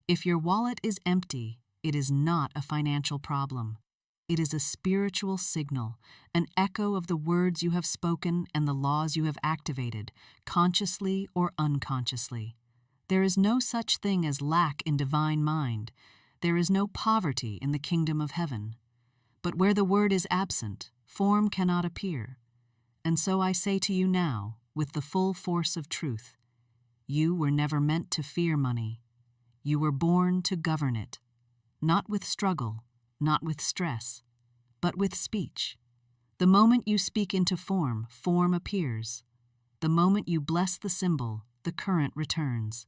If your wallet is empty, it is not a financial problem. It is a spiritual signal, an echo of the words you have spoken and the laws you have activated, consciously or unconsciously. There is no such thing as lack in divine mind. There is no poverty in the kingdom of heaven. But where the word is absent, form cannot appear. And so I say to you now, with the full force of truth, you were never meant to fear money. You were born to govern it, not with struggle, not with stress, but with speech. The moment you speak into form, form appears. The moment you bless the symbol, the current returns.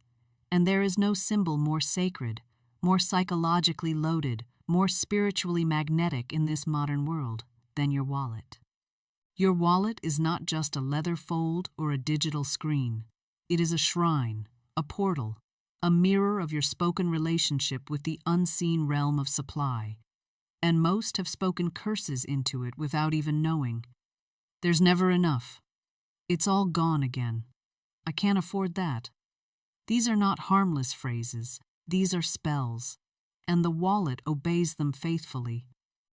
And there is no symbol more sacred, more psychologically loaded, more spiritually magnetic in this modern world than your wallet. Your wallet is not just a leather fold or a digital screen. It is a shrine, a portal, a mirror of your spoken relationship with the unseen realm of supply. And most have spoken curses into it without even knowing. There's never enough. It's all gone again. I can't afford that. These are not harmless phrases. These are spells. And the wallet obeys them faithfully.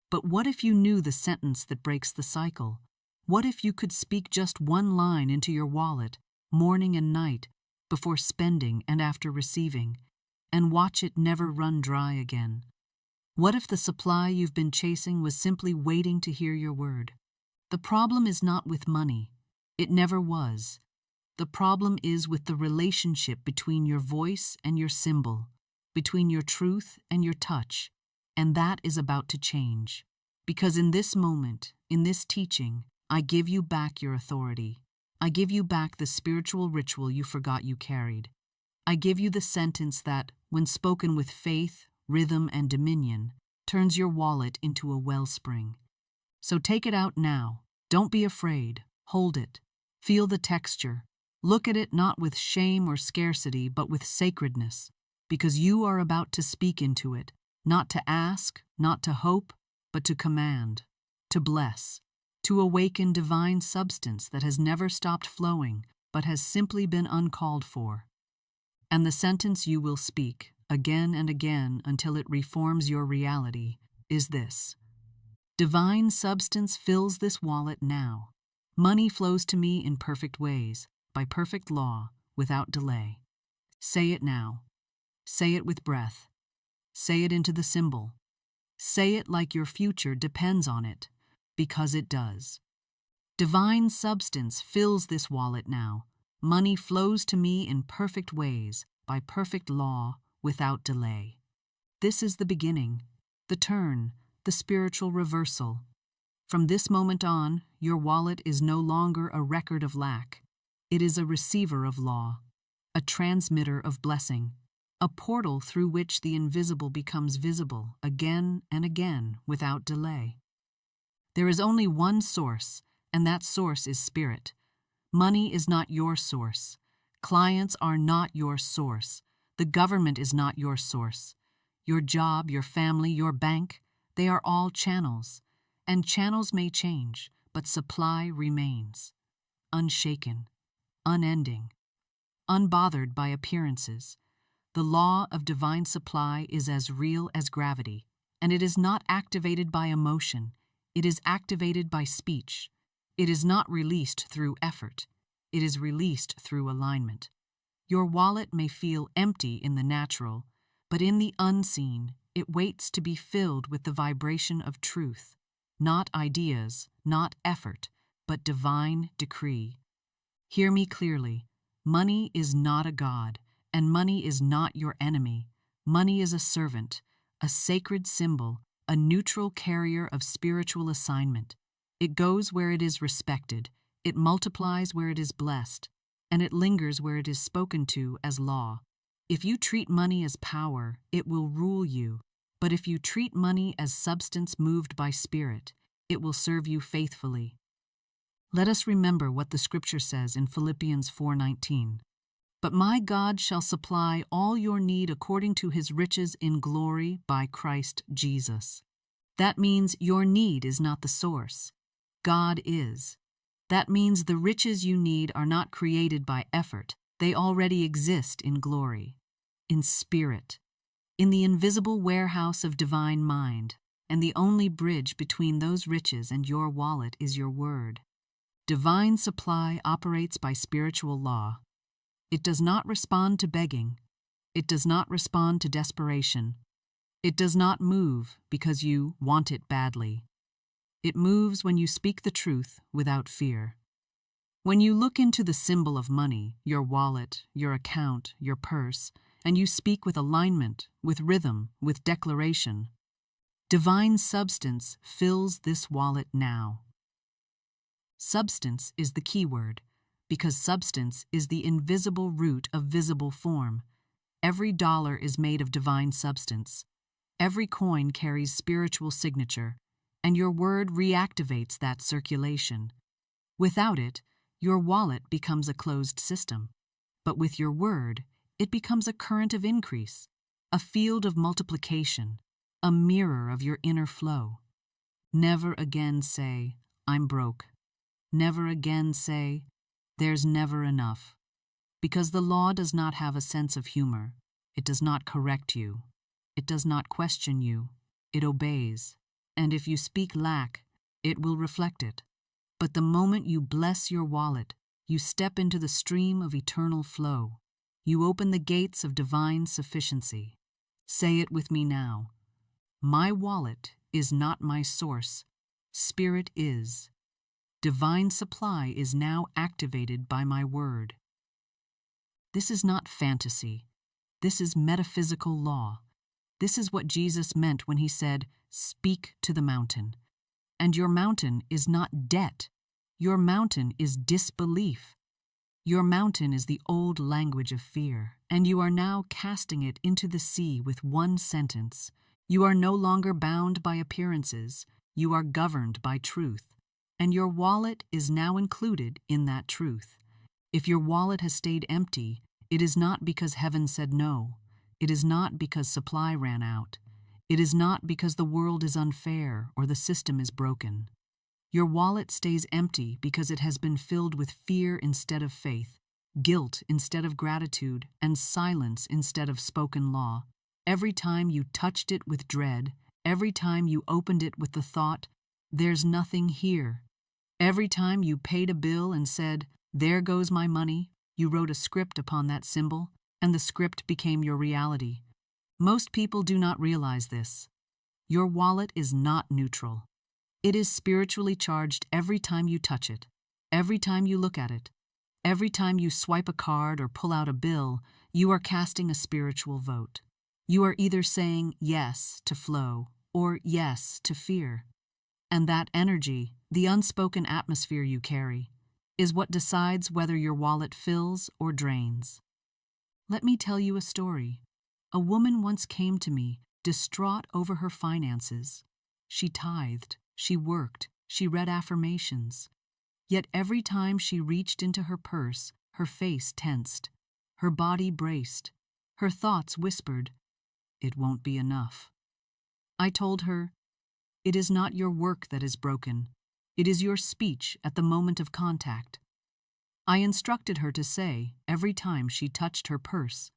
But what if you knew the sentence that breaks the cycle? What if you could speak just one line into your wallet, morning and night, before spending and after receiving, and watch it never run dry again? What if the supply you've been chasing was simply waiting to hear your word? The problem is not with money. It never was. The problem is with the relationship between your voice and your symbol, between your truth and your touch, and that is about to change. Because in this moment, in this teaching, I give you back your authority. I give you back the spiritual ritual you forgot you carried. I give you the sentence that, when spoken with faith, rhythm, and dominion, turns your wallet into a wellspring. So take it out now. Don't be afraid. Hold it. Feel the texture. Look at it not with shame or scarcity, but with sacredness, because you are about to speak into it, not to ask, not to hope, but to command, to bless, to awaken divine substance that has never stopped flowing, but has simply been uncalled for. And the sentence you will speak, again and again until it reforms your reality, is this: divine substance fills this wallet now. Money flows to me in perfect ways, by perfect law, without delay. Say it now. Say it with breath. Say it into the symbol. Say it like your future depends on it, because it does. Divine substance fills this wallet now. Money flows to me in perfect ways, by perfect law, without delay. This is the beginning, the turn, the spiritual reversal. From this moment on, your wallet is no longer a record of lack. It is a receiver of law, a transmitter of blessing, a portal through which the invisible becomes visible again and again without delay. There is only one source, and that source is spirit. Money is not your source. Clients are not your source. The government is not your source. Your job, your family, your bank, they are all channels. And channels may change, but supply remains. Unshaken, unending, unbothered by appearances. The law of divine supply is as real as gravity, and it is not activated by emotion. It is activated by speech. It is not released through effort. It is released through alignment. Your wallet may feel empty in the natural, but in the unseen, it waits to be filled with the vibration of truth. Not ideas, not effort, but divine decree. Hear me clearly. Money is not a god, and money is not your enemy. Money is a servant, a sacred symbol, a neutral carrier of spiritual assignment. It goes where it is respected, it multiplies where it is blessed, and it lingers where it is spoken to as law. If you treat money as power, it will rule you. But if you treat money as substance moved by spirit, it will serve you faithfully. Let us remember what the scripture says in Philippians 4:19. But my God shall supply all your need according to his riches in glory by Christ Jesus. That means your need is not the source. God is. That means the riches you need are not created by effort. They already exist in glory, in spirit. in the invisible warehouse of divine mind, and the only bridge between those riches and your wallet is your word. Divine supply operates by spiritual law. It does not respond to begging. It does not respond to desperation. It does not move because you want it badly. It moves when you speak the truth without fear. When you look into the symbol of money, your wallet, your account, your purse, and you speak with alignment, with rhythm, with declaration, divine substance fills this wallet now. Substance is the key word, because substance is the invisible root of visible form. Every dollar is made of divine substance. Every coin carries spiritual signature, and your word reactivates that circulation. Without it, your wallet becomes a closed system. But with your word, it becomes a current of increase, a field of multiplication, a mirror of your inner flow. Never again say, "I'm broke." Never again say, "There's never enough." Because the law does not have a sense of humor. It does not correct you. It does not question you. It obeys. And if you speak lack, it will reflect it. But the moment you bless your wallet, you step into the stream of eternal flow. You open the gates of divine sufficiency. Say it with me now. My wallet is not my source. Spirit is. Divine supply is now activated by my word. This is not fantasy. This is metaphysical law. This is what Jesus meant when he said, "Speak to the mountain." And your mountain is not debt. Your mountain is disbelief. Your mountain is the old language of fear, and you are now casting it into the sea with one sentence. You are no longer bound by appearances. You are governed by truth. And your wallet is now included in that truth. If your wallet has stayed empty, it is not because heaven said no. It is not because supply ran out. It is not because the world is unfair or the system is broken. Your wallet stays empty because it has been filled with fear instead of faith, guilt instead of gratitude, and silence instead of spoken law. Every time you touched it with dread, every time you opened it with the thought, "There's nothing here." Every time you paid a bill and said, "There goes my money," you wrote a script upon that symbol, and the script became your reality. Most people do not realize this. Your wallet is not neutral. It is spiritually charged every time you touch it, every time you look at it. Every time you swipe a card or pull out a bill, you are casting a spiritual vote. You are either saying yes to flow or yes to fear. And that energy, the unspoken atmosphere you carry, is what decides whether your wallet fills or drains. Let me tell you a story. A woman once came to me, distraught over her finances. She tithed, she worked, she read affirmations. Yet every time she reached into her purse, her face tensed, her body braced, her thoughts whispered, "It won't be enough." I told her, "It is not your work that is broken. It is your speech at the moment of contact." I instructed her to say, every time she touched her purse,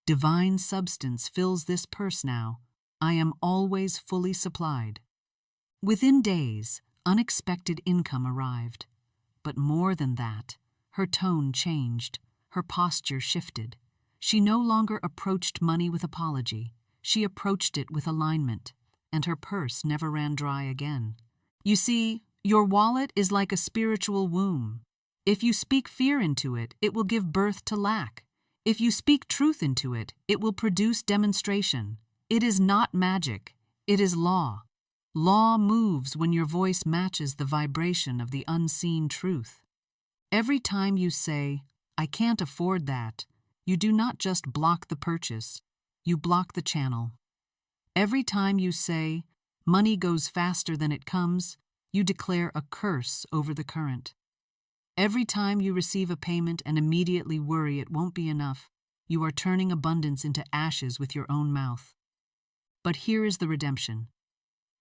"Divine substance fills this purse now. I am always fully supplied." Within days, unexpected income arrived. But more than that, her tone changed, her posture shifted. She no longer approached money with apology. She approached it with alignment, and her purse never ran dry again. You see, your wallet is like a spiritual womb. If you speak fear into it, it will give birth to lack. If you speak truth into it, it will produce demonstration. It is not magic. It is law. Law moves when your voice matches the vibration of the unseen truth. Every time you say, "I can't afford that," you do not just block the purchase, you block the channel. Every time you say, "Money goes faster than it comes," you declare a curse over the current. Every time you receive a payment and immediately worry it won't be enough, you are turning abundance into ashes with your own mouth. But here is the redemption.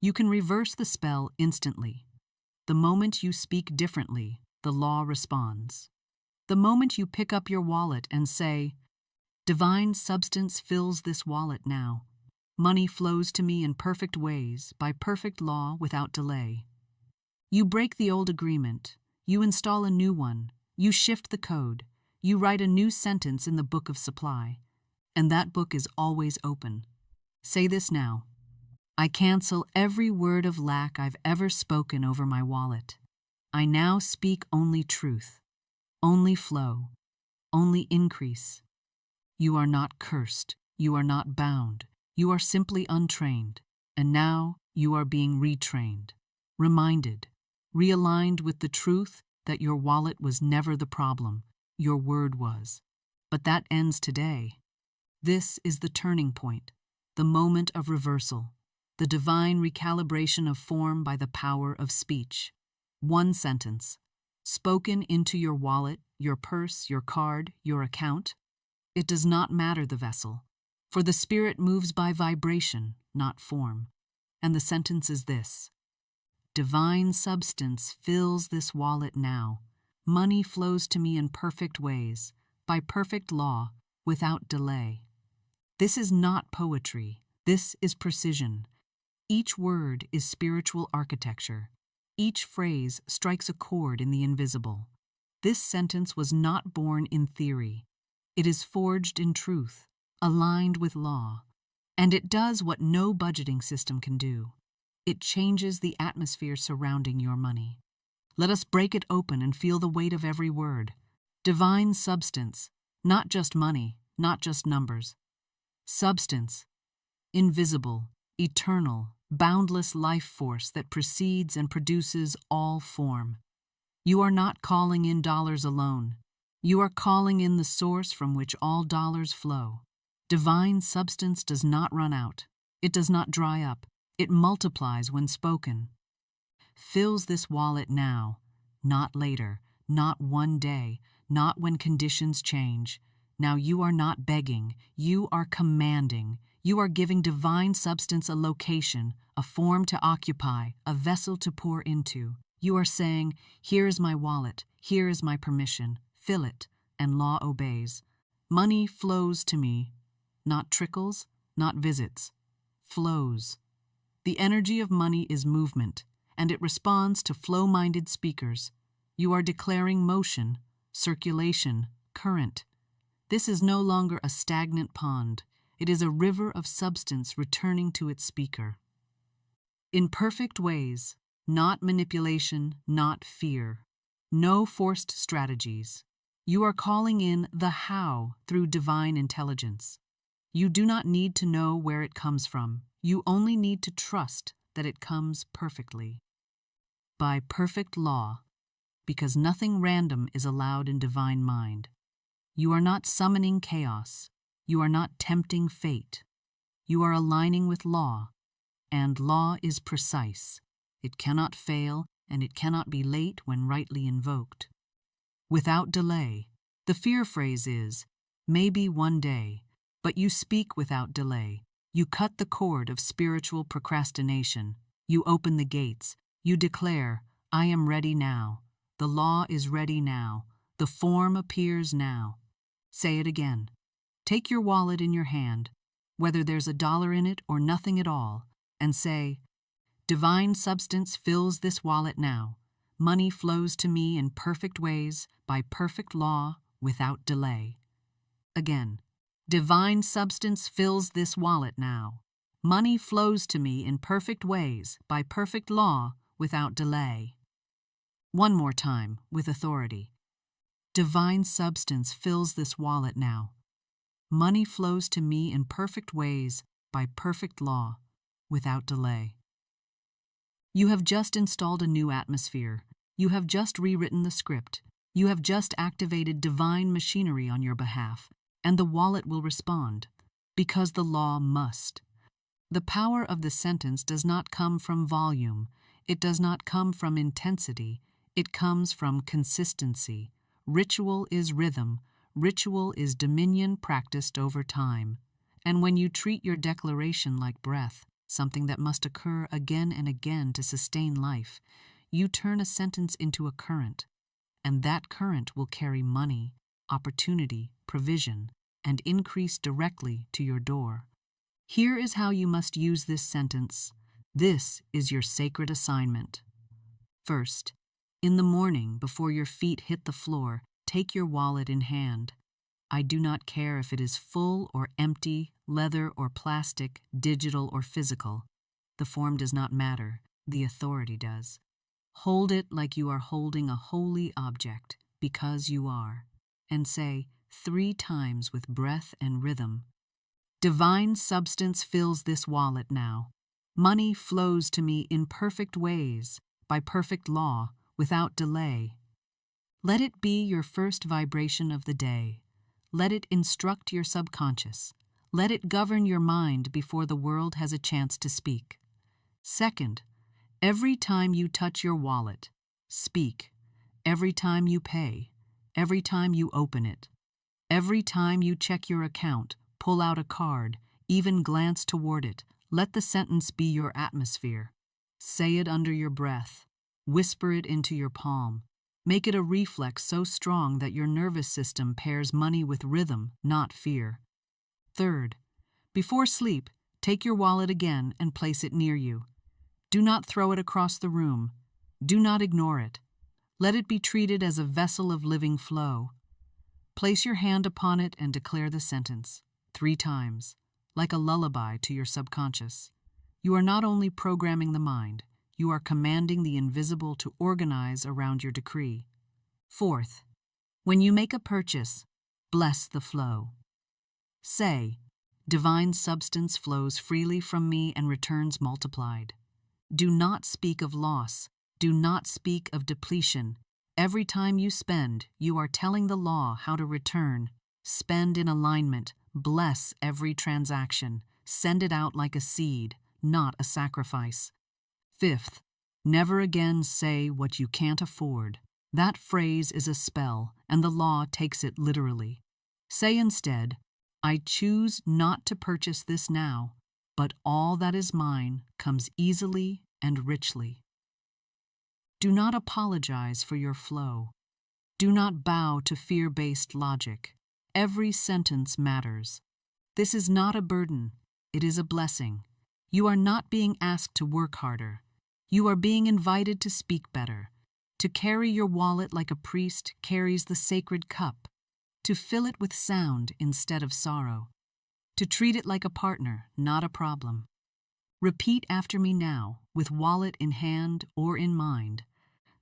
You can reverse the spell instantly. The moment you speak differently, the law responds. The moment you pick up your wallet and say, Divine substance fills this wallet now. Money flows to me in perfect ways, by perfect law, without delay. You break the old agreement. You install a new one. You shift the code. You write a new sentence in the book of supply. And that book is always open. Say this now. I cancel every word of lack I've ever spoken over my wallet. I now speak only truth, only flow, only increase. You are not cursed. You are not bound. You are simply untrained. And now you are being retrained, reminded, realigned with the truth that your wallet was never the problem. Your word was. But that ends today. This is the turning point, the moment of reversal, the divine recalibration of form by the power of speech. One sentence, spoken into your wallet, your purse, your card, your account. It does not matter the vessel, for the spirit moves by vibration, not form. And the sentence is this: divine substance fills this wallet now. Money flows to me in perfect ways, by perfect law, without delay. This is not poetry. This is precision. Each word is spiritual architecture. Each phrase strikes a chord in the invisible. This sentence was not born in theory. It is forged in truth, aligned with law. And it does what no budgeting system can do. It changes the atmosphere surrounding your money. Let us break it open and feel the weight of every word. Divine substance, not just money, not just numbers. Substance, invisible, eternal, boundless life force that precedes and produces all form. You are not calling in dollars alone. You are calling in the source from which all dollars flow. Divine substance does not run out. It does not dry up. It multiplies when spoken. Fills this wallet now, not later, not one day, not when conditions change. Now you are not begging, you are commanding. You are giving divine substance a location, a form to occupy, a vessel to pour into. You are saying, here is my wallet, here is my permission, fill it, and law obeys. Money flows to me, not trickles, not visits, flows. The energy of money is movement, and it responds to flow-minded speakers. You are declaring motion, circulation, current. This is no longer a stagnant pond. It is a river of substance returning to its speaker. In perfect ways, not manipulation, not fear. No forced strategies. You are calling in the how through divine intelligence. You do not need to know where it comes from. You only need to trust that it comes perfectly. By perfect law, because nothing random is allowed in divine mind. You are not summoning chaos. You are not tempting fate. You are aligning with law, and law is precise. It cannot fail, and it cannot be late when rightly invoked. Without delay. The fear phrase is, maybe one day, but you speak without delay. You cut the cord of spiritual procrastination. You open the gates. You declare, I am ready now. The law is ready now. The form appears now. Say it again. Take your wallet in your hand, whether there's $1 in it or nothing at all, and say, divine substance fills this wallet now. Money flows to me in perfect ways, by perfect law, without delay. Again, divine substance fills this wallet now. Money flows to me in perfect ways, by perfect law, without delay. One more time, with authority. Divine substance fills this wallet now. Money flows to me in perfect ways, by perfect law, without delay. You have just installed a new atmosphere. You have just rewritten the script. You have just activated divine machinery on your behalf, and the wallet will respond, because the law must. The power of the sentence does not come from volume. It does not come from intensity. It comes from consistency. Ritual is rhythm. Ritual is dominion practiced over time. And when you treat your declaration like breath, something that must occur again and again to sustain life, you turn a sentence into a current, and that current will carry money, opportunity, provision. and increase directly to your door. Here is how you must use this sentence. This is your sacred assignment. First, in the morning, before your feet hit the floor, take your wallet in hand. I do not care if it is full or empty, leather or plastic, digital or physical. The form does not matter, the authority does. Hold it like you are holding a holy object, because you are, and say 3 times with breath and rhythm, divine substance fills this wallet now. Money flows to me in perfect ways, by perfect law, without delay. Let it be your first vibration of the day. Let it instruct your subconscious. Let it govern your mind before the world has a chance to speak. Second, every time you touch your wallet, speak. Every time you pay, every time you open it, every time you check your account, pull out a card, even glance toward it, let the sentence be your atmosphere. Say it under your breath. Whisper it into your palm. Make it a reflex so strong that your nervous system pairs money with rhythm, not fear. Third, before sleep, take your wallet again and place it near you. Do not throw it across the room. Do not ignore it. Let it be treated as a vessel of living flow. Place your hand upon it and declare the sentence 3 times, like a lullaby to your subconscious. You are not only programming the mind, you are commanding the invisible to organize around your decree. Fourth, when you make a purchase, bless the flow. Say, divine substance flows freely from me and returns multiplied. Do not speak of loss. Do not speak of depletion. Every time you spend, you are telling the law how to return. Spend in alignment. Bless every transaction. Send it out like a seed, not a sacrifice. Fifth, never again say what you can't afford. That phrase is a spell, and the law takes it literally. Say instead, I choose not to purchase this now, but all that is mine comes easily and richly. Do not apologize for your flow. Do not bow to fear-based logic. Every sentence matters. This is not a burden. It is a blessing. You are not being asked to work harder. You are being invited to speak better, to carry your wallet like a priest carries the sacred cup, to fill it with sound instead of sorrow, to treat it like a partner, not a problem. Repeat after me now, with wallet in hand or in mind.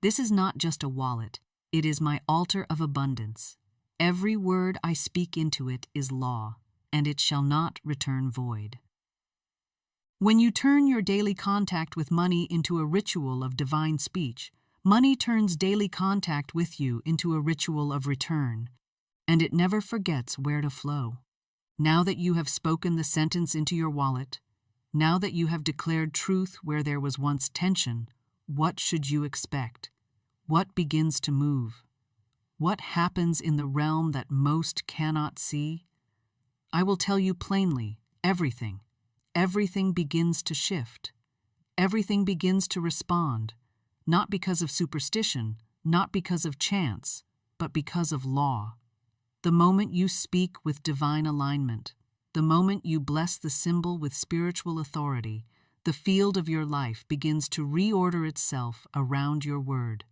This is not just a wallet, it is my altar of abundance. Every word I speak into it is law, and it shall not return void. When you turn your daily contact with money into a ritual of divine speech, money turns daily contact with you into a ritual of return, and it never forgets where to flow. Now that you have spoken the sentence into your wallet, now that you have declared truth where there was once tension, what should you expect? What begins to move? What happens in the realm that most cannot see? I will tell you plainly, everything. Everything begins to shift. Everything begins to respond, not because of superstition, not because of chance, but because of law. The moment you speak with divine alignment, the moment you bless the symbol with spiritual authority, the field of your life begins to reorder itself around your word.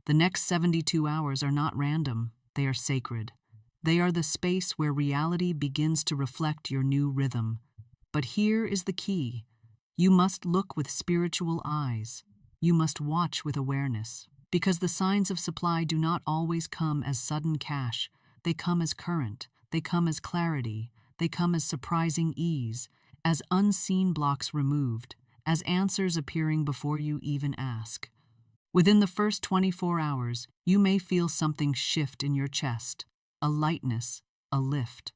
The next 72 hours are not random, they are sacred. They are the space where reality begins to reflect your new rhythm. But here is the key. You must look with spiritual eyes. You must watch with awareness, because the signs of supply do not always come as sudden cash. They come as current. They come as clarity. They come as surprising ease, as unseen blocks removed, as answers appearing before you even ask. Within the first 24 hours, you may feel something shift in your chest, a lightness, a lift.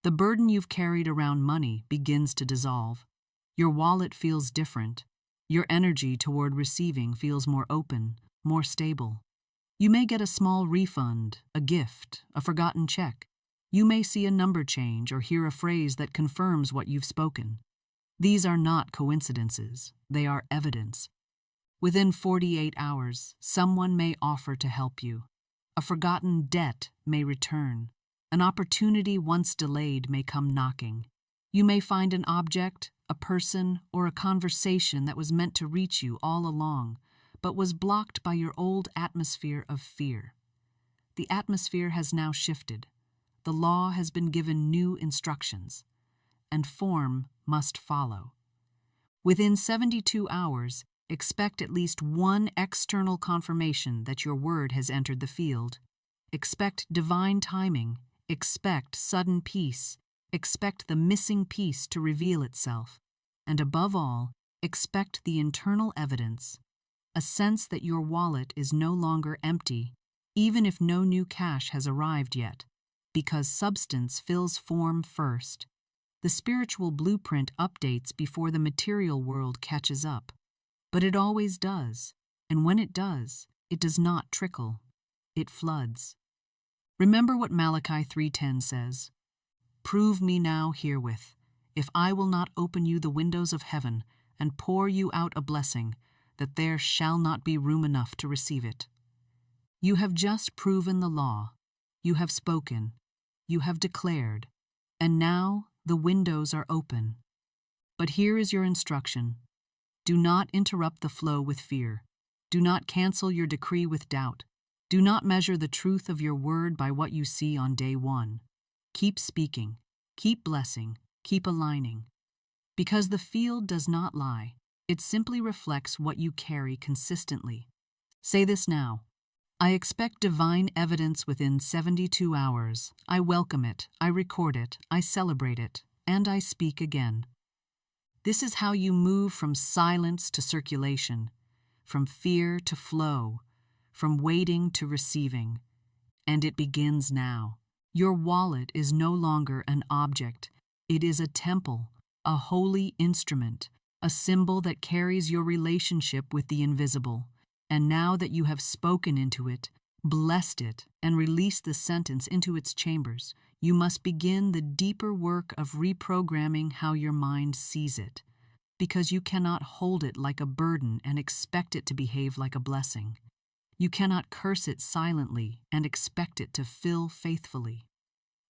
The burden you've carried around money begins to dissolve. Your wallet feels different. Your energy toward receiving feels more open, more stable. You may get a small refund, a gift, a forgotten check. You may see a number change or hear a phrase that confirms what you've spoken. These are not coincidences. They are evidence. Within 48 hours, someone may offer to help you. A forgotten debt may return. An opportunity once delayed may come knocking. You may find an object, a person, or a conversation that was meant to reach you all along, but was blocked by your old atmosphere of fear. The atmosphere has now shifted. The law has been given new instructions, and form must follow. Within 72 hours, expect at least one external confirmation that your word has entered the field. Expect divine timing. Expect sudden peace. Expect the missing piece to reveal itself. And above all, expect the internal evidence, a sense that your wallet is no longer empty, even if no new cash has arrived yet, because substance fills form first. The spiritual blueprint updates before the material world catches up. But it always does, and when it does not trickle. It floods. Remember what Malachi 3:10 says, "Prove me now herewith, if I will not open you the windows of heaven and pour you out a blessing, that there shall not be room enough to receive it." You have just proven the law. You have spoken. You have declared. And now the windows are open. But here is your instruction. Do not interrupt the flow with fear. Do not cancel your decree with doubt. Do not measure the truth of your word by what you see on day one. Keep speaking. Keep blessing. Keep aligning. Because the field does not lie. It simply reflects what you carry consistently. Say this now. I expect divine evidence within 72 hours. I welcome it. I record it. I celebrate it. And I speak again. This is how you move from silence to circulation, from fear to flow, from waiting to receiving. And it begins now. Your wallet is no longer an object. It is a temple, a holy instrument, a symbol that carries your relationship with the invisible. And now that you have spoken into it, blessed it, and released the sentence into its chambers, you must begin the deeper work of reprogramming how your mind sees it, because you cannot hold it like a burden and expect it to behave like a blessing. You cannot curse it silently and expect it to fill faithfully.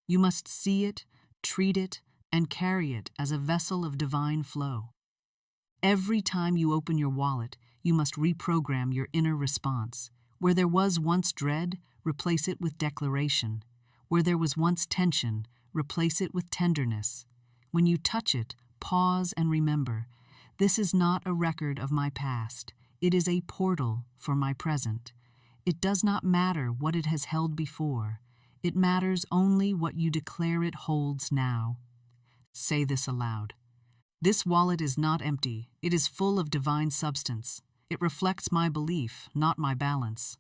You must see it, treat it, and carry it as a vessel of divine flow. Every time you open your wallet, you must reprogram your inner response. Where there was once dread, replace it with declaration. Where there was once tension, replace it with tenderness. When you touch it, pause and remember, this is not a record of my past. It is a portal for my present. It does not matter what it has held before. It matters only what you declare it holds now. Say this aloud. This wallet is not empty. It is full of divine substance. It reflects my belief, not my balance.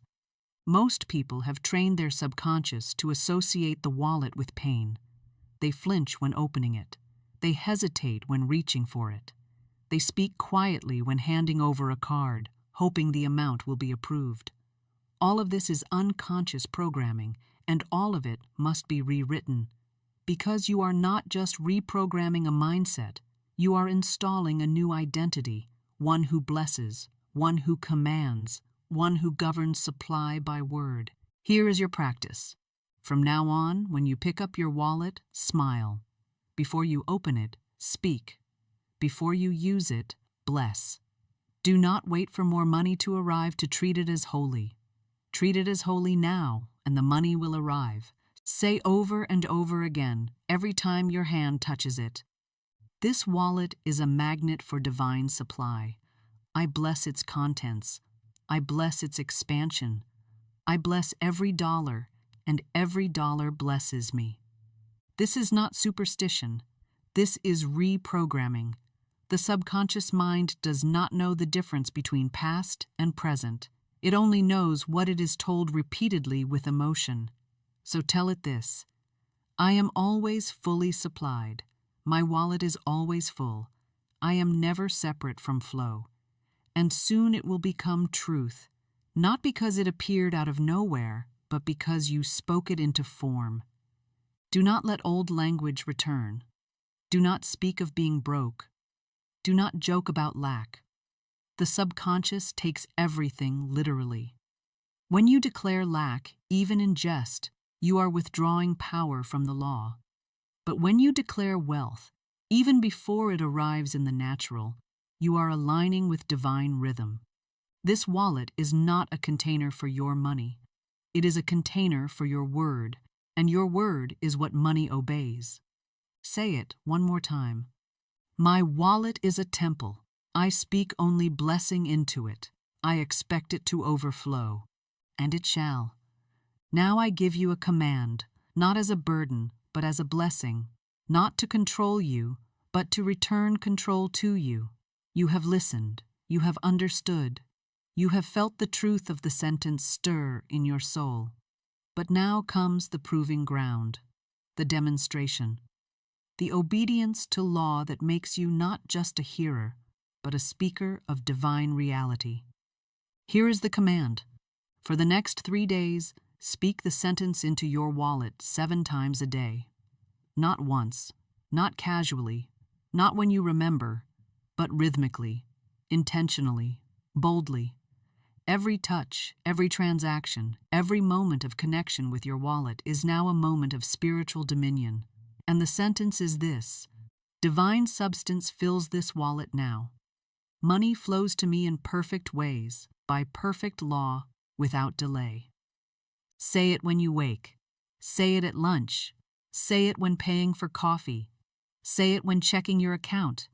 Most people have trained their subconscious to associate the wallet with pain. They flinch when opening it. They hesitate when reaching for it. They speak quietly when handing over a card, hoping the amount will be approved. All of this is unconscious programming, and all of it must be rewritten. Because you are not just reprogramming a mindset, you are installing a new identity, one who blesses, one who commands, one who governs supply by word. Here is your practice. From now on, when you pick up your wallet, smile. Before you open it, speak. Before you use it, bless. Do not wait for more money to arrive to treat it as holy. Treat it as holy now, and the money will arrive. Say over and over again, every time your hand touches it, this wallet is a magnet for divine supply. I bless its contents. I bless its expansion. I bless every dollar, and every dollar blesses me. This is not superstition. This is reprogramming. The subconscious mind does not know the difference between past and present. It only knows what it is told repeatedly with emotion. So tell it this: I am always fully supplied. My wallet is always full. I am never separate from flow. And soon it will become truth, not because it appeared out of nowhere, but because you spoke it into form. Do not let old language return. Do not speak of being broke. Do not joke about lack. The subconscious takes everything literally. When you declare lack, even in jest, You are withdrawing power from the law. But when you declare wealth, even before it arrives in the natural, you are aligning with divine rhythm. This wallet is not a container for your money. It is a container for your word, and your word is what money obeys. Say it one more time. My wallet is a temple. I speak only blessing into it. I expect it to overflow, and it shall. Now I give you a command, not as a burden, but as a blessing, not to control you, but to return control to you. You have listened. You have understood. You have felt the truth of the sentence stir in your soul. But now comes the proving ground, the demonstration, the obedience to law that makes you not just a hearer, but a speaker of divine reality. Here is the command. For the next 3 days, speak the sentence into your wallet 7 times a day. Not once, not casually, not when you remember, but rhythmically, intentionally, boldly. Every touch, every transaction, every moment of connection with your wallet is now a moment of spiritual dominion. And the sentence is this: divine substance fills this wallet now. Money flows to me in perfect ways, by perfect law, without delay. Say it when you wake. Say it at lunch. Say it when paying for coffee. Say it when checking your account.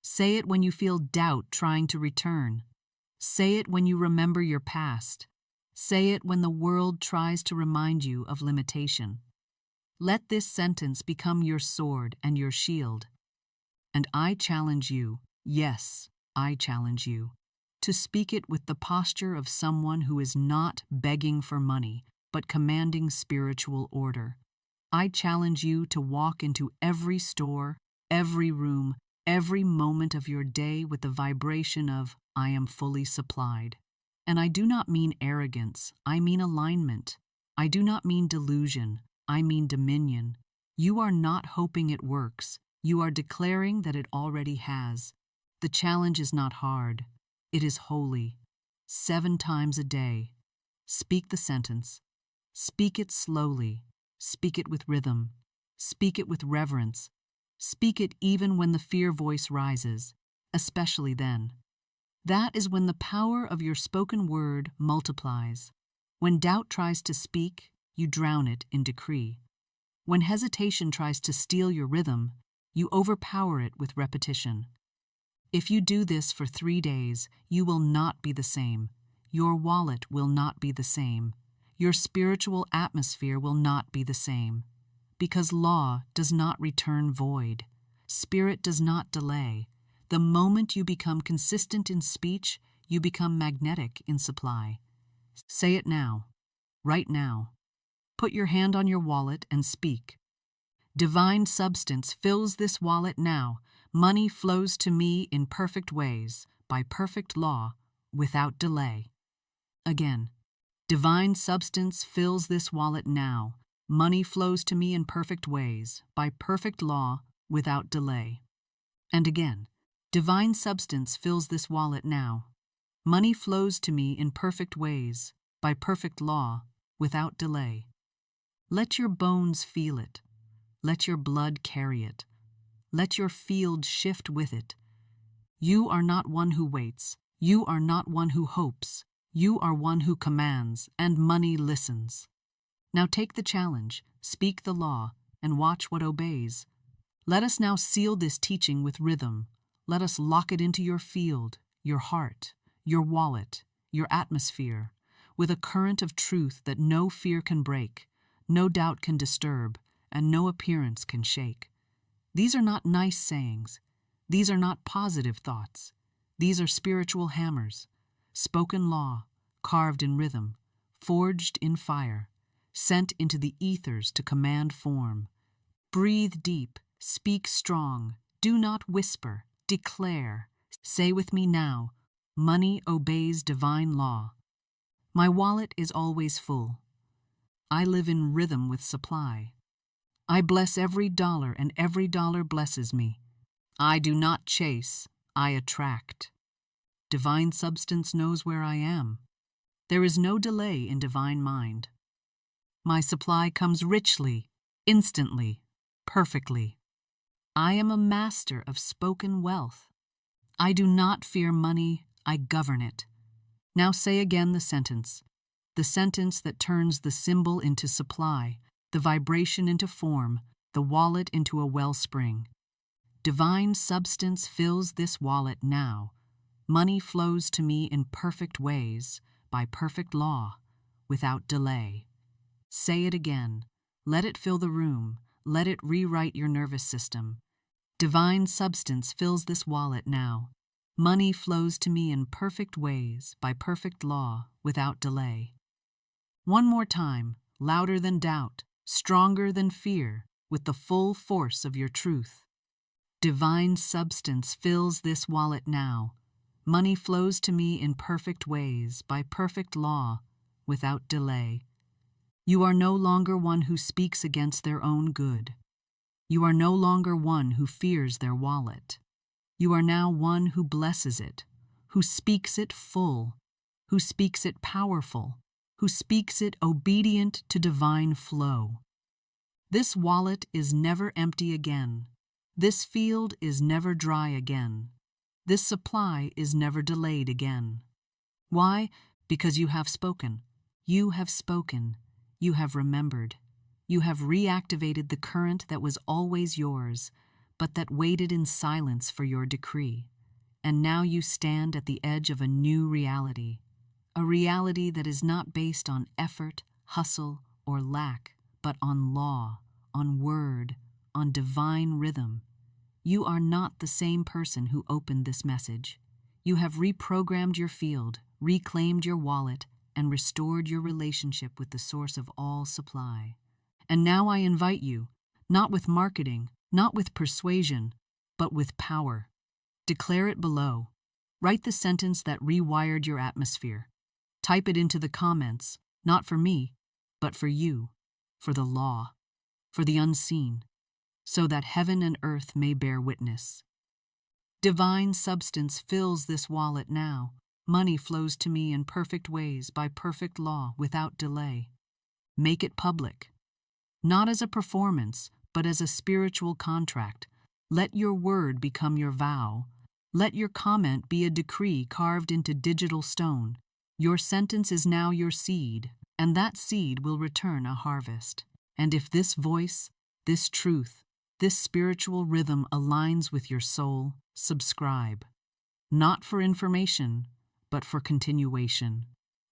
Say it when you feel doubt trying to return. Say it when you remember your past. Say it when the world tries to remind you of limitation. Let this sentence become your sword and your shield. And I challenge you, yes, I challenge you, to speak it with the posture of someone who is not begging for money, but commanding spiritual order. I challenge you to walk into every store, every room, every moment of your day with the vibration of, I am fully supplied. And I do not mean arrogance, I mean alignment. I do not mean delusion, I mean dominion. You are not hoping it works, you are declaring that it already has. The challenge is not hard, it is holy. 7 times a day. Speak the sentence. Speak it slowly. Speak it with rhythm. Speak it with reverence. Speak it even when the fear voice rises, especially then. That is when the power of your spoken word multiplies. When doubt tries to speak, you drown it in decree. When hesitation tries to steal your rhythm, you overpower it with repetition. If you do this for 3 days, you will not be the same. Your wallet will not be the same. Your spiritual atmosphere will not be the same. Because law does not return void. Spirit does not delay. The moment you become consistent in speech, you become magnetic in supply. Say it now, right now. Put your hand on your wallet and speak. Divine substance fills this wallet now. Money flows to me in perfect ways, by perfect law, without delay. Again, divine substance fills this wallet now. Money flows to me in perfect ways, by perfect law, without delay. And again, divine substance fills this wallet now. Money flows to me in perfect ways, by perfect law, without delay. Let your bones feel it. Let your blood carry it. Let your field shift with it. You are not one who waits. You are not one who hopes. You are one who commands, and money listens. Now take the challenge, speak the law, and watch what obeys. Let us now seal this teaching with rhythm. Let us lock it into your field, your heart, your wallet, your atmosphere, with a current of truth that no fear can break, no doubt can disturb, and no appearance can shake. These are not nice sayings. These are not positive thoughts. These are spiritual hammers, spoken law, carved in rhythm, forged in fire, sent into the ethers to command form. Breathe deep, speak strong, do not whisper, declare. Say with me now, money obeys divine law. My wallet is always full. I live in rhythm with supply. I bless every dollar and every dollar blesses me. I do not chase, I attract. Divine substance knows where I am. There is no delay in divine mind. My supply comes richly, instantly, perfectly. I am a master of spoken wealth. I do not fear money, I govern it. Now say again the sentence that turns the symbol into supply, the vibration into form, the wallet into a wellspring. Divine substance fills this wallet now. Money flows to me in perfect ways, by perfect law, without delay. Say it again. Let it fill the room. Let it rewrite your nervous system. Divine substance fills this wallet now. Money flows to me in perfect ways, by perfect law, without delay. One more time, louder than doubt, stronger than fear, with the full force of your truth. Divine substance fills this wallet now. Money flows to me in perfect ways, by perfect law, without delay. You are no longer one who speaks against their own good. You are no longer one who fears their wallet. You are now one who blesses it, who speaks it full, who speaks it powerful, who speaks it obedient to divine flow. This wallet is never empty again. This field is never dry again. This supply is never delayed again. Why? Because you have spoken. You have spoken. You have remembered. You have reactivated the current that was always yours, but that waited in silence for your decree. And now you stand at the edge of a new reality, a reality that is not based on effort, hustle, or lack, but on law, on word, on divine rhythm. You are not the same person who opened this message. You have reprogrammed your field, reclaimed your wallet, and restored your relationship with the source of all supply. And now I invite you, not with marketing, not with persuasion, but with power. Declare it below. Write the sentence that rewired your atmosphere. Type it into the comments, not for me, but for you, for the law, for the unseen, so that heaven and earth may bear witness. Divine substance fills this wallet now. Money flows to me in perfect ways, by perfect law, without delay. Make it public. Not as a performance, but as a spiritual contract. Let your word become your vow. Let your comment be a decree carved into digital stone. Your sentence is now your seed, and that seed will return a harvest. And if this voice, this truth, this spiritual rhythm aligns with your soul, subscribe. Not for information, but for continuation.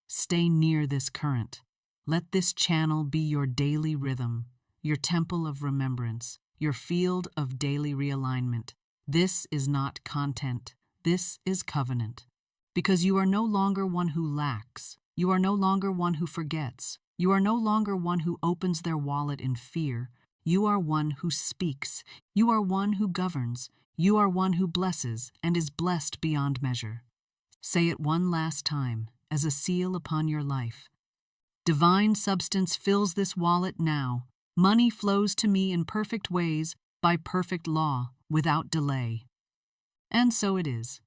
Stay near this current. Let this channel be your daily rhythm, your temple of remembrance, your field of daily realignment. This is not content. This is covenant. Because you are no longer one who lacks. You are no longer one who forgets. You are no longer one who opens their wallet in fear. You are one who speaks. You are one who governs. You are one who blesses and is blessed beyond measure. Say it one last time, as a seal upon your life. Divine substance fills this wallet now. Money flows to me in perfect ways, by perfect law, without delay. And so it is.